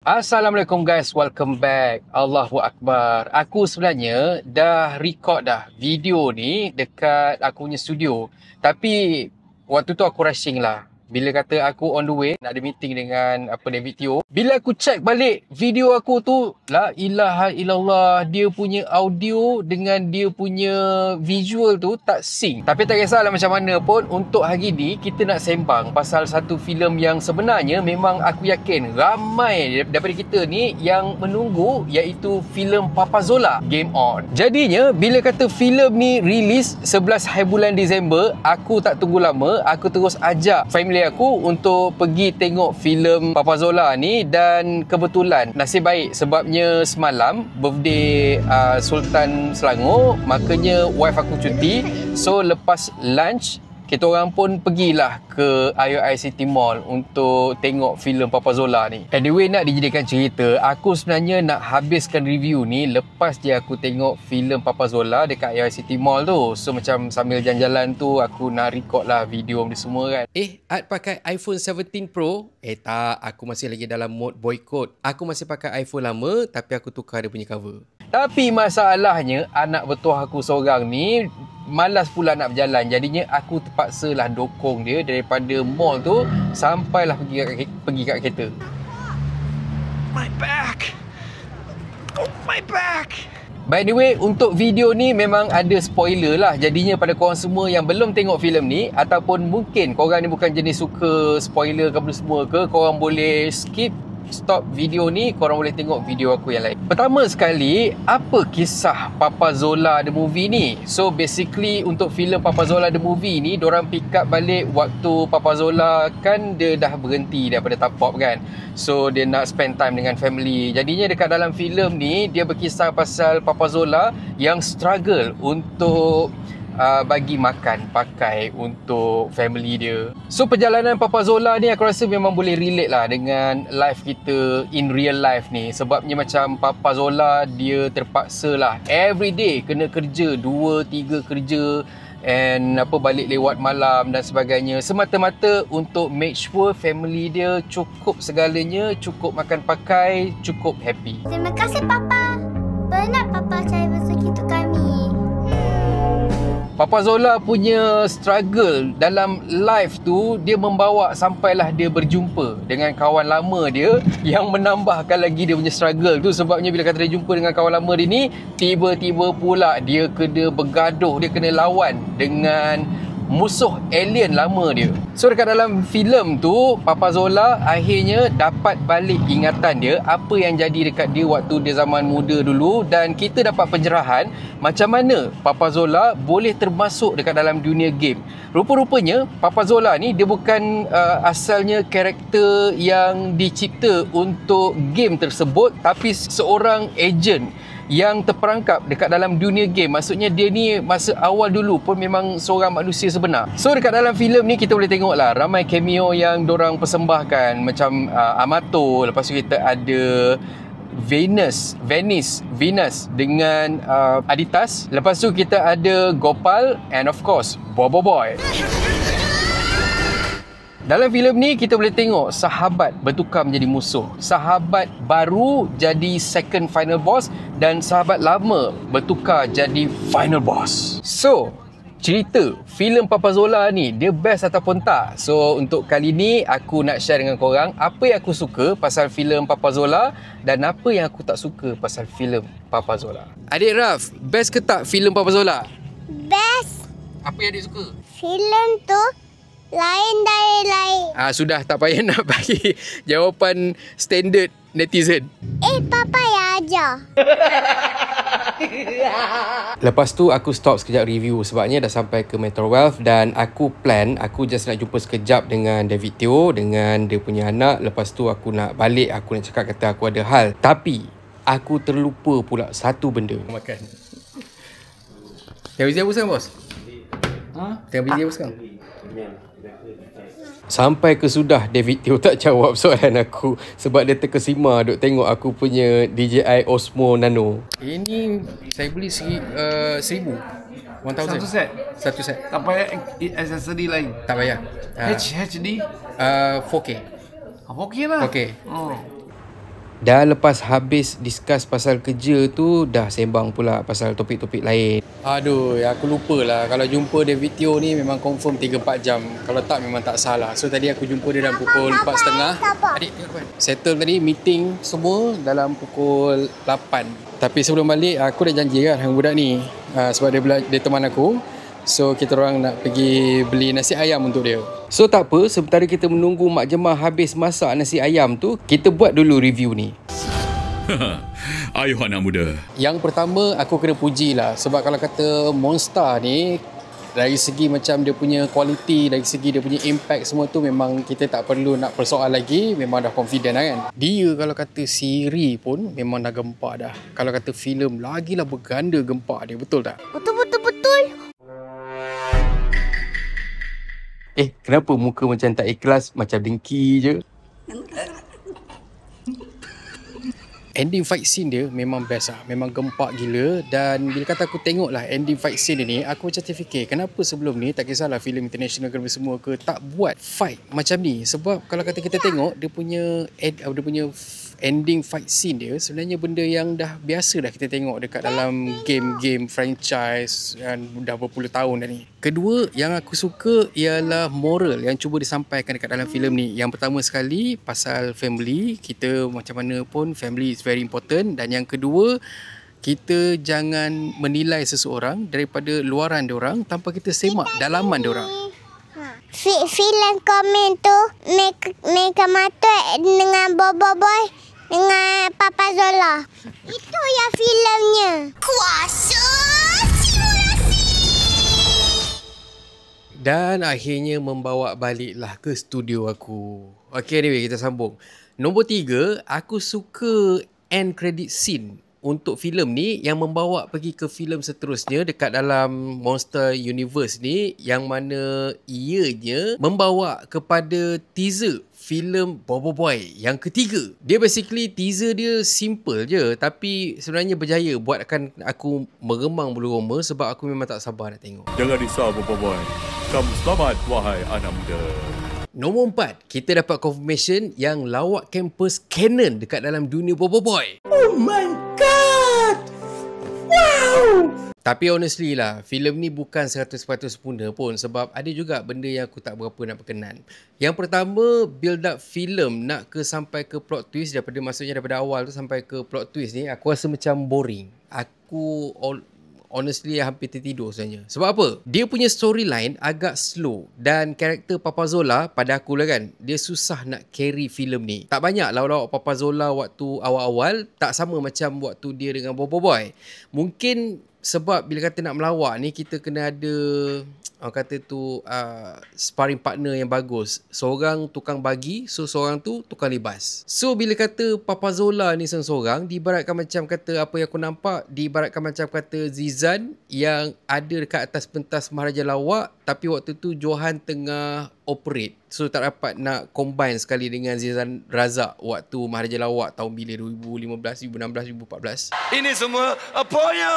Assalamualaikum guys, welcome back. Allahu Akbar. Aku sebenarnya dah record dah video ni dekat aku punya studio. Tapi waktu tu aku rushing lah. Bila kata aku on the way, nak ada meeting dengan David Teo. Bila aku check balik video aku tu, la ilaha illallah, dia punya audio dengan dia punya visual tu tak sync. Tapi tak kisahlah macam mana pun, untuk hari ni kita nak sembang pasal satu filem yang sebenarnya memang aku yakin ramai daripada kita ni yang menunggu, iaitu filem Papa Zola Game On. Jadinya bila kata filem ni release 11 hari bulan Disember, aku tak tunggu lama, aku terus ajak family aku untuk pergi tengok filem Papa Zola ni. Dan kebetulan nasib baik sebabnya semalam birthday Sultan Selangor, makanya wife aku cuti. So lepas lunch kita orang pun pergilah ke IOI City Mall untuk tengok filem Papa Zola ni. Anyway, nak dijadikan cerita, aku sebenarnya nak habiskan review ni lepas je aku tengok filem Papa Zola dekat IOI City Mall tu. So macam sambil jalan-jalan tu aku nak record lah video ni semua kan. Art pakai iPhone 17 Pro? Tak, aku masih lagi dalam mode boycott. Aku masih pakai iPhone lama tapi aku tukar dia punya cover. Tapi masalahnya anak bertuah aku seorang ni malas pula nak berjalan. Jadinya aku terpaksalah dokong dia daripada mall tu sampailah pergi kat kereta. My back. Oh, my back. By the way, untuk video ni memang ada spoiler lah. Jadinya pada korang semua yang belum tengok filem ni, ataupun mungkin korang ni bukan jenis suka spoiler ke apa semua ke, korang boleh skip, stop video ni, korang boleh tengok video aku yang lain. Pertama sekali, apa kisah Papa Zola The Movie ni? So basically untuk filem Papa Zola The Movie ni, dorang pick up balik waktu Papa Zola kan dia dah berhenti daripada Top Pop kan. So dia nak spend time dengan family. Jadinya dekat dalam filem ni, dia berkisah pasal Papa Zola yang struggle untuk bagi makan, pakai untuk family dia. So perjalanan Papa Zola ni aku rasa memang boleh relate lah dengan life kita in real life ni. Sebabnya macam Papa Zola, dia terpaksa lah everyday kena kerja 2-3 kerja, and balik lewat malam dan sebagainya, semata-mata untuk make sure family dia cukup segalanya, cukup makan pakai, cukup happy. Terima kasih Papa. Benar Papa cari rezeki untuk kami. Papa Zola punya struggle dalam life tu, dia membawa sampailah dia berjumpa dengan kawan lama dia yang menambahkan lagi dia punya struggle tu. Sebabnya bila kata dia jumpa dengan kawan lama dia ni, tiba-tiba pula dia kena bergaduh, dia kena lawan dengan musuh alien lama dia. So dekat dalam filem tu, Papa Zola akhirnya dapat balik ingatan dia, apa yang jadi dekat dia waktu dia zaman muda dulu. Dan kita dapat pencerahan macam mana Papa Zola boleh termasuk dekat dalam dunia game. Rupa-rupanya Papa Zola ni dia bukan asalnya karakter yang dicipta untuk game tersebut, tapi seorang agent yang terperangkap dekat dalam dunia game. Maksudnya dia ni masa awal dulu pun memang seorang manusia sebenar. So dekat dalam filem ni kita boleh tengok lah ramai cameo yang dorang persembahkan, macam Amato, lepas tu kita ada Venus dengan Aditas, lepas tu kita ada Gopal, and of course Bobo Boy. Dalam filem ni kita boleh tengok sahabat bertukar menjadi musuh, sahabat baru jadi second final boss, dan sahabat lama bertukar jadi final boss. So cerita filem Papa Zola ni, dia best ataupun tak? So untuk kali ni aku nak share dengan korang apa yang aku suka pasal filem Papa Zola dan apa yang aku tak suka pasal filem Papa Zola. Adik Raf, best ke tak filem Papa Zola? Best. Apa yang adik suka? Filem tu lain dari lain. Sudah, tak payah nak bagi jawapan standard netizen. Papa yang ajar. Lepas tu aku stop sekejap review sebabnya dah sampai ke Metro Wealth, dan aku just nak jumpa sekejap dengan David Teo, dengan dia punya anak. Lepas tu aku nak balik, aku nak cakap kata aku ada hal. Tapi aku terlupa pula satu benda. Makan. Tengah busy apa sekarang, bos? Tengah busy apa sekarang? Sampai ke sudah David Teo tak jawab soalan aku sebab dia terkesima duk tengok aku punya DJI Osmo Nano. Ini saya beli 1,000. Satu set. Tak payah aksesori lain. Tak payah. HD? 4K. Okey lah. Okey. Dan lepas habis discuss pasal kerja tu, dah sembang pula pasal topik-topik lain. Aduh, aku lupa lah. Kalau jumpa David Teo ni memang confirm 3-4 jam. Kalau tak memang tak salah. So tadi aku jumpa dia dalam pukul 4.30. Adik, settle tadi meeting semua dalam pukul 8. Tapi sebelum balik, aku dah janji kan dengan budak ni. Sebab dia teman aku. So kita orang nak pergi beli nasi ayam untuk dia. So tak apa, sementara kita menunggu Mak Jemah habis masak nasi ayam tu, kita buat dulu review ni. Ayuh anak muda. Yang pertama aku kena puji lah. Sebab kalau kata Monster ni, dari segi macam dia punya quality, dari segi dia punya impact semua tu, memang kita tak perlu nak persoal lagi. Memang dah confident lah kan. Dia kalau kata siri pun memang dah gempak dah. Kalau kata filem lagilah berganda gempak dia. Betul tak? Betul. Kenapa muka macam tak ikhlas, macam dengki je? Ending fight scene dia memang best lah. Memang gempak gila. Dan bila kata aku tengok lah ending fight scene ni, aku macam terfikir, kenapa sebelum ni, tak kisahlah filem international ke semua ke, tak buat fight macam ni. Sebab kalau kata kita tengok, dia punya ending fight scene dia sebenarnya benda yang dah biasa dah kita tengok dekat dalam game-game franchise yang dah berpuluh tahun dah ni. Kedua, yang aku suka ialah moral yang cuba disampaikan dekat dalam filem ni. Yang pertama sekali, pasal family. Kita macam mana pun, family is very important. Dan yang kedua, kita jangan menilai seseorang daripada luaran diorang tanpa kita semak dalaman diorang. Filem komen tu Mega Mata dengan Bobo Boy dengan Papa Zola. Itu ya filemnya. Kuasa simulasi. Dan akhirnya membawa baliklah ke studio aku. Okay, anyway, kita sambung. Nombor 3, aku suka end credit scene untuk filem ni yang membawa pergi ke filem seterusnya dekat dalam Monster Universe ni, yang mana ianya membawa kepada teaser filem Bobo Boy yang ketiga. Dia basically teaser dia simple je, tapi sebenarnya berjaya buatkan aku meremang bulu roma sebab aku memang tak sabar nak tengok. Jangan risau Bobo Boy. Kamu selamat wahai anak muda. Nombor 4, kita dapat confirmation yang lawak campus canon dekat dalam dunia Bobo Boy. Oh my god! Wow! Tapi honestly lah, filem ni bukan 100% sempurna pun sebab ada juga benda yang aku tak berapa nak berkenan. Yang pertama, build up filem nak sampai ke plot twist, maksudnya daripada awal tu sampai ke plot twist ni, aku rasa macam boring. Aku honestly hampir tertidur sebenarnya. Sebab apa? Dia punya storyline agak slow dan karakter Papa Zola pada aku lah kan, dia susah nak carry filem ni. Tak banyak lawak Papa Zola waktu awal-awal, tak sama macam waktu dia dengan Bobo Boy. Mungkin sebab bila kata nak melawak ni, kita kena ada sparring partner yang bagus. Seorang tukang bagi, so seorang tu tukang libas. So bila kata Papa Zola ni seorang, diibaratkan macam kata, apa yang aku nampak, diibaratkan macam kata Zizan yang ada dekat atas pentas Maharaja Lawak, tapi waktu tu Johan tengah operate. So tak dapat nak combine sekali dengan Zizan Razak waktu Maharaja Lawak tahun bila, 2015, 2016, 2014. Ini semua apanya?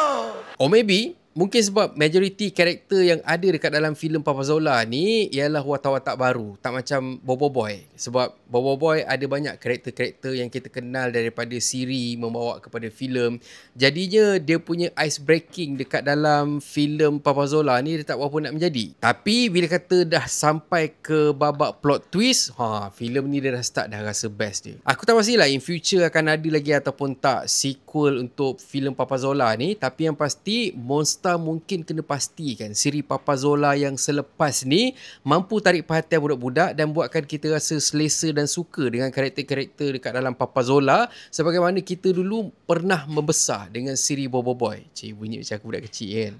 Or maybe mungkin sebab majoriti karakter yang ada dekat dalam filem Papa Zola ni ialah watak-watak baru. Tak macam Bobo Boy. Sebab Bobo Boy ada banyak karakter-karakter yang kita kenal daripada siri membawa kepada filem. Jadinya dia punya ice breaking dekat dalam filem Papa Zola ni dia tak berapa nak menjadi. Tapi bila kata dah sampai ke babak plot twist, filem ni dia dah start dah rasa best dia. Aku tak pastilah in future akan ada lagi ataupun tak sequel untuk filem Papa Zola ni. Tapi yang pasti, Monster mungkin kena pastikan siri Papa Zola yang selepas ni mampu tarik perhatian budak-budak dan buatkan kita rasa selesa dan suka dengan karakter-karakter dekat dalam Papa Zola sebagaimana kita dulu pernah membesar dengan siri Bobo Boy. Cik, bunyi macam aku budak kecil kan.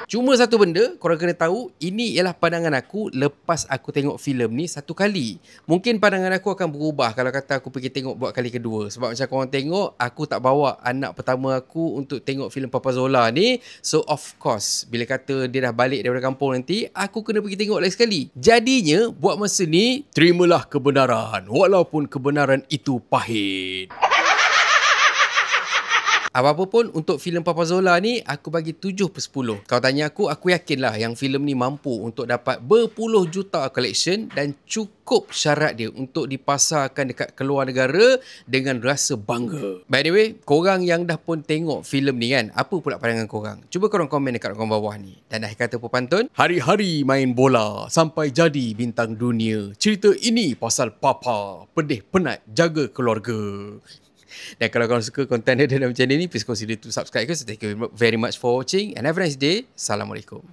Cuma satu benda korang kena tahu, ini ialah pandangan aku lepas aku tengok filem ni satu kali. Mungkin pandangan aku akan berubah kalau kata aku pergi tengok buat kali kedua. Sebab macam korang tengok, aku tak bawa anak pertama aku untuk tengok filem Papa Zola ni. So of course, bila kata dia dah balik daripada kampung nanti, aku kena pergi tengok lagi sekali. Jadinya, buat masa ni, terimalah kebenaran walaupun kebenaran itu pahit. Apa-apa pun untuk filem Papa Zola ni aku bagi 7/10. Kau tanya aku yakin lah yang filem ni mampu untuk dapat berpuluh juta collection dan cukup syarat dia untuk dipasarkan dekat keluar negara dengan rasa bangga. By the way, korang yang dah pun tengok filem ni kan, apa pula pandangan korang? Cuba korang komen dekat kolom bawah ni. Dan akhir kata pepantun, hari-hari main bola sampai jadi bintang dunia. Cerita ini pasal Papa, pedih penat jaga keluarga. Dan kalau korang suka konten dia dalam channel ni, please consider to subscribe. So thank you very much for watching and have a nice day. Assalamualaikum.